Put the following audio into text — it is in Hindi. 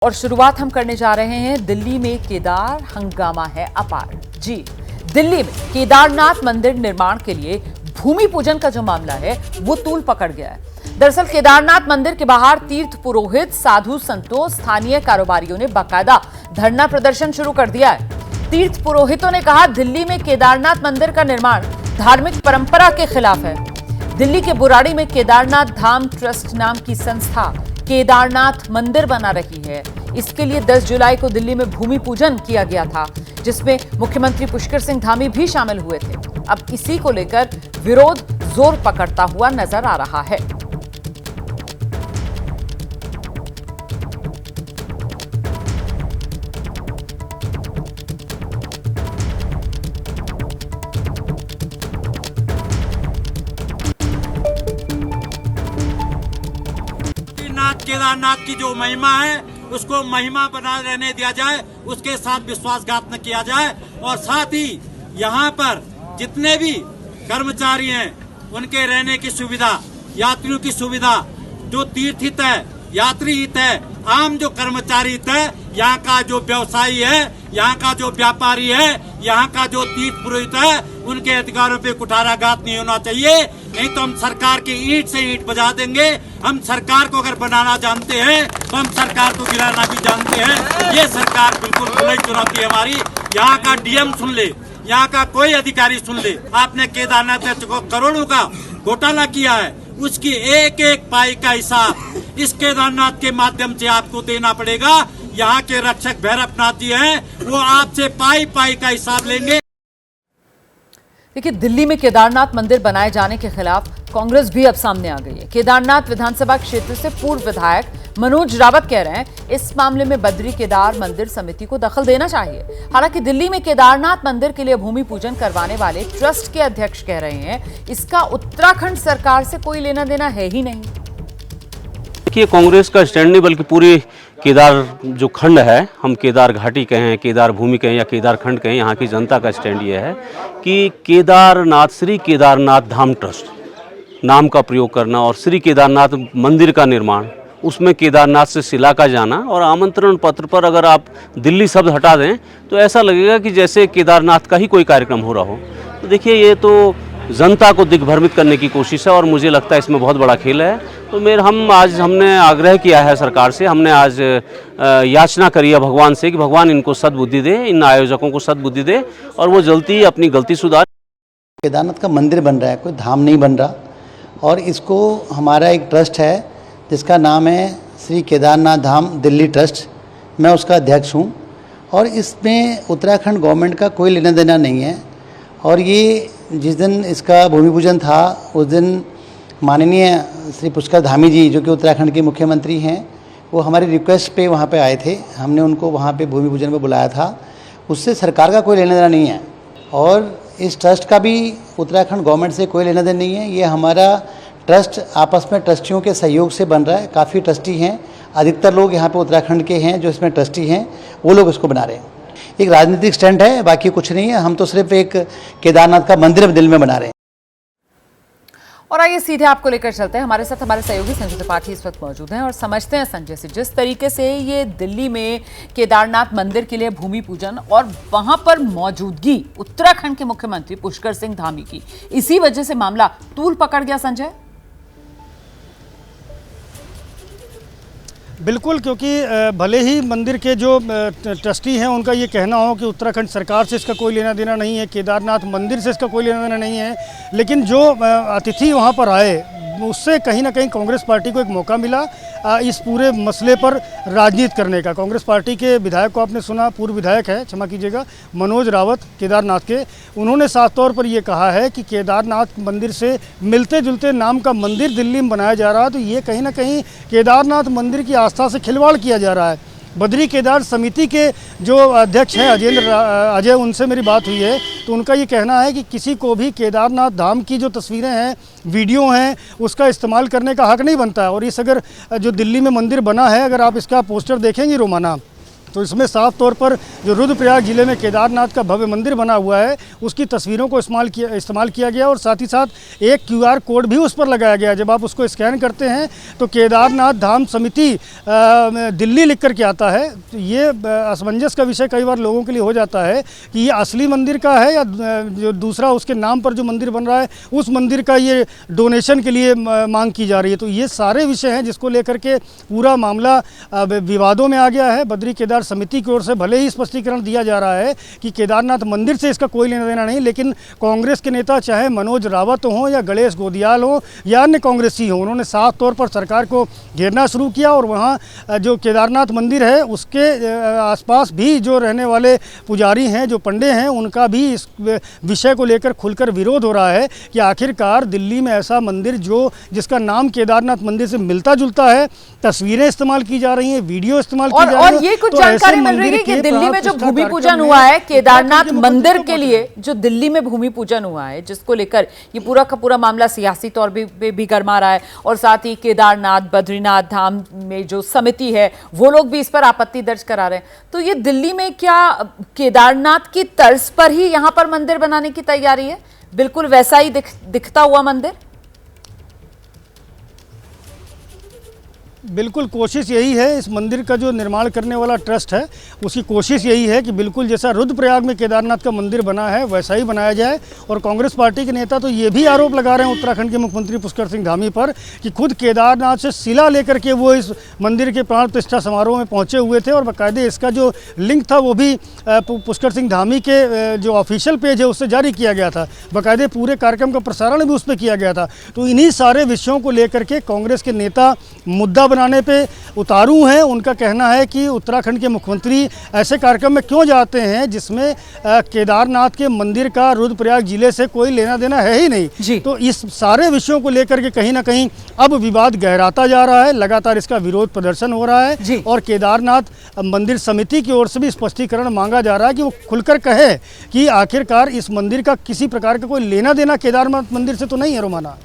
और शुरुआत हम करने जा रहे हैं दिल्ली में केदार हंगामा है अपार। जी, दिल्ली में केदारनाथ मंदिर निर्माण के लिए भूमि पूजन का जो मामला है वो तूल पकड़ गया है। दरअसल केदारनाथ मंदिर के बाहर तीर्थ पुरोहित, साधु संतों, स्थानीय कारोबारियों ने बाकायदा धरना प्रदर्शन शुरू कर दिया है। तीर्थ पुरोहितों ने कहा दिल्ली में केदारनाथ मंदिर का निर्माण धार्मिक परंपरा के खिलाफ है। दिल्ली के बुराड़ी में केदारनाथ धाम ट्रस्ट नाम की संस्था केदारनाथ मंदिर बना रही है। इसके लिए 10 जुलाई को दिल्ली में भूमि पूजन किया गया था, जिसमें मुख्यमंत्री पुष्कर सिंह धामी भी शामिल हुए थे। अब इसी को लेकर विरोध जोर पकड़ता हुआ नजर आ रहा है। केदारनाथ की जो महिमा है उसको महिमा बना रहने दिया जाए, उसके साथ विश्वासघात न किया जाए। और साथ ही यहाँ पर जितने भी कर्मचारी हैं उनके रहने की सुविधा, यात्रियों की सुविधा, जो तीर्थ हित है, यात्री हित है, आम जो कर्मचारी हित है, यहाँ का जो व्यवसायी है, यहाँ का जो व्यापारी है, यहाँ का जो तीर्थ पुरोहित है, उनके अधिकारों पे कुठाराघात नहीं होना चाहिए। नहीं तो हम सरकार की ईंट से ईंट बजा देंगे। हम सरकार को अगर बनाना जानते हैं तो हम सरकार को गिराना भी जानते हैं। ये सरकार बिल्कुल खुली चुनौती है हमारी। यहाँ का डीएम सुन ले, यहाँ का कोई अधिकारी सुन ले, आपने केदारनाथ में करोड़ों का घोटाला किया है, उसकी एक एक पाई का हिसाब इस केदारनाथ के माध्यम से आपको देना पड़ेगा। यहाँ के रक्षक भैरवनाथ जी हैं, वो आपसे पाई पाई का हिसाब लेंगे। देखिए, दिल्ली में केदारनाथ मंदिर बनाए जाने के खिलाफ कांग्रेस भी अब सामने आ गई है। केदारनाथ विधानसभा क्षेत्र से पूर्व विधायक मनोज रावत कह रहे हैं इस मामले में बद्री केदार मंदिर समिति को दखल देना चाहिए। हालांकि दिल्ली में केदारनाथ मंदिर के लिए भूमि पूजन करवाने वाले ट्रस्ट के अध्यक्ष कह रहे हैं इसका उत्तराखंड सरकार से कोई लेना देना है ही नहीं। देखिए, कांग्रेस का स्टैंड नहीं बल्कि पूरी केदार जो खंड है, हम केदार घाटी कहें, केदार भूमि कहें या केदार खंड कहें, यहाँ की जनता का स्टैंड ये है कि केदारनाथ, श्री केदारनाथ धाम ट्रस्ट नाम का प्रयोग करना और श्री केदारनाथ मंदिर का निर्माण, उसमें केदारनाथ से शिला का जाना और आमंत्रण पत्र पर अगर आप दिल्ली शब्द हटा दें तो ऐसा लगेगा कि जैसे केदारनाथ का ही कोई कार्यक्रम हो रहा हो। तो देखिए, ये तो जनता को दिग्भ्रमित करने की कोशिश है और मुझे लगता है इसमें बहुत बड़ा खेल है। तो हमने आग्रह किया है सरकार से, हमने आज याचना करी है भगवान से कि भगवान इनको सद्बुद्धि दे, इन आयोजकों को सद्बुद्धि दे और वो जल्दी अपनी गलती सुधार। केदारनाथ का मंदिर बन रहा है, कोई धाम नहीं बन रहा। और इसको हमारा एक ट्रस्ट है जिसका नाम है श्री केदारनाथ धाम दिल्ली ट्रस्ट, मैं उसका अध्यक्ष हूँ। और इसमें उत्तराखंड गवर्नमेंट का कोई लेना देना नहीं है। और ये जिस दिन इसका भूमि पूजन था उस दिन माननीय श्री पुष्कर धामी जी, जो कि उत्तराखंड के मुख्यमंत्री हैं, वो हमारी रिक्वेस्ट पे वहाँ पे आए थे। हमने उनको वहाँ पे भूमि पूजन में बुलाया था। उससे सरकार का कोई लेना देना नहीं है और इस ट्रस्ट का भी उत्तराखंड गवर्नमेंट से कोई लेना देना नहीं है। ये हमारा ट्रस्ट आपस में ट्रस्टियों के सहयोग से बन रहा है। काफ़ी ट्रस्टी हैं, अधिकतर लोग यहाँ पे उत्तराखंड के हैं जो इसमें ट्रस्टी हैं, वो लोग इसको बना रहे हैं। एक राजनीतिक स्टैंड है, बाकी कुछ नहीं है। हम तो सिर्फ एक केदारनाथ का मंदिर दिल में बना रहे हैं। और आइए सीधे आपको लेकर चलते हैं। हमारे साथ हमारे सहयोगी संजय त्रिपाठी इस वक्त मौजूद हैं और समझते हैं संजय से जिस तरीके से ये दिल्ली में केदारनाथ मंदिर के लिए भूमि पूजन और वहां पर मौजूदगी उत्तराखंड के मुख्यमंत्री पुष्कर सिंह धामी की, इसी वजह से मामला तूल पकड़ गया। संजय, बिल्कुल, क्योंकि भले ही मंदिर के जो ट्रस्टी हैं उनका ये कहना हो कि उत्तराखंड सरकार से इसका कोई लेना देना नहीं है, केदारनाथ मंदिर से इसका कोई लेना देना नहीं है, लेकिन जो अतिथि वहाँ पर आए उससे कहीं ना कहीं कांग्रेस पार्टी को एक मौका मिला इस पूरे मसले पर राजनीति करने का। कांग्रेस पार्टी के विधायक को आपने सुना, पूर्व विधायक है, क्षमा कीजिएगा, मनोज रावत केदारनाथ के, उन्होंने साफ तौर पर ये कहा है कि केदारनाथ मंदिर से मिलते जुलते नाम का मंदिर दिल्ली में बनाया जा रहा है। तो ये कहीं ना कहीं केदारनाथ मंदिर की आस्था से खिलवाड़ किया जा रहा है। बद्री केदार समिति के जो अध्यक्ष हैं अजय, उनसे मेरी बात हुई है तो उनका ये कहना है कि किसी को भी केदारनाथ धाम की जो तस्वीरें हैं, वीडियो हैं, उसका इस्तेमाल करने का हक नहीं बनता है। और इस अगर जो दिल्ली में मंदिर बना है, अगर आप इसका पोस्टर देखेंगे रोमाना, तो इसमें साफ तौर पर जो रुद्रप्रयाग जिले में केदारनाथ का भव्य मंदिर बना हुआ है उसकी तस्वीरों को इस्तेमाल किया गया और साथ ही साथ एक QR कोड भी उस पर लगाया गया। जब आप उसको स्कैन करते हैं तो केदारनाथ धाम समिति दिल्ली लिख कर के आता है। तो ये असमंजस का विषय कई बार लोगों के लिए हो जाता है कि ये असली मंदिर का है या जो दूसरा उसके नाम पर जो मंदिर बन रहा है उस मंदिर का ये डोनेशन के लिए मांग की जा रही है। तो ये सारे विषय हैं जिसको लेकर के पूरा मामला विवादों में आ गया है। बद्री केदार समिति की ओर से भले ही स्पष्टीकरण दिया जा रहा है कि केदारनाथ मंदिर से इसका कोई लेना देना नहीं, लेकिन कांग्रेस के नेता चाहे मनोज रावत हों या गणेश गोदियाल हों या अन्य कांग्रेसी हों, उन्होंने साफ तौर पर सरकार को घेरना शुरू किया और वहाँ जो केदारनाथ मंदिर है उसके आसपास भी जो रहने वाले पुजारी हैं, जो पंडे हैं, उनका भी इस विषय को लेकर खुलकर विरोध हो रहा है कि आखिरकार दिल्ली में ऐसा मंदिर जिसका नाम केदारनाथ मंदिर से मिलता जुलता है, तस्वीरें इस्तेमाल की जा रही हैं, वीडियो इस्तेमाल की जा रही है। और ये कुछ जानकारी मिल रही है कि दिल्ली में जो भूमि पूजन हुआ है केदारनाथ मंदिर के लिए, जो दिल्ली में भूमि पूजन हुआ है जिसको लेकर ये पूरा का पूरा मामला सियासी तौर पे भी गरमा रहा है और साथ ही केदारनाथ बद्रीनाथ धाम में जो समिति है वो लोग भी इस पर आपत्ति दर्ज करा रहे हैं। तो ये दिल्ली में क्या केदारनाथ की तर्ज पर ही यहां पर मंदिर बनाने की तैयारी है, बिल्कुल वैसा ही दिखता हुआ मंदिर? बिल्कुल कोशिश यही है, इस मंदिर का जो निर्माण करने वाला ट्रस्ट है उसकी कोशिश यही है कि बिल्कुल जैसा रुद्रप्रयाग में केदारनाथ का मंदिर बना है वैसा ही बनाया जाए। और कांग्रेस पार्टी के नेता तो ये भी आरोप लगा रहे हैं उत्तराखंड के मुख्यमंत्री पुष्कर सिंह धामी पर कि खुद केदारनाथ से शिला लेकर के वो इस मंदिर के प्राण प्रतिष्ठा समारोह में पहुँचे हुए थे और बाकायदे इसका जो लिंक था वो भी पुष्कर सिंह धामी के जो ऑफिशियल पेज है उससे जारी किया गया था, बाकायदे पूरे कार्यक्रम का प्रसारण भी उस पर किया गया था। तो इन्हीं सारे विषयों को लेकर के कांग्रेस के नेता मुद्दा बनाने पे उतारू हैं। उनका कहना है कि उत्तराखंड के मुख्यमंत्री ऐसे कार्यक्रम में क्यों जाते हैं जिसमें केदारनाथ के मंदिर का रुद्रप्रयाग जिले से कोई लेना देना है ही नहीं। तो इस सारे विषयों को लेकर के कहीं ना कहीं अब विवाद गहराता जा रहा है, लगातार इसका विरोध प्रदर्शन हो रहा है और केदारनाथ मंदिर समिति की ओर से भी स्पष्टीकरण मांगा जा रहा है कि वो खुलकर कहे कि आखिरकार इस मंदिर का किसी प्रकार का कोई लेना देना केदारनाथ मंदिर से तो नहीं है रोमाना।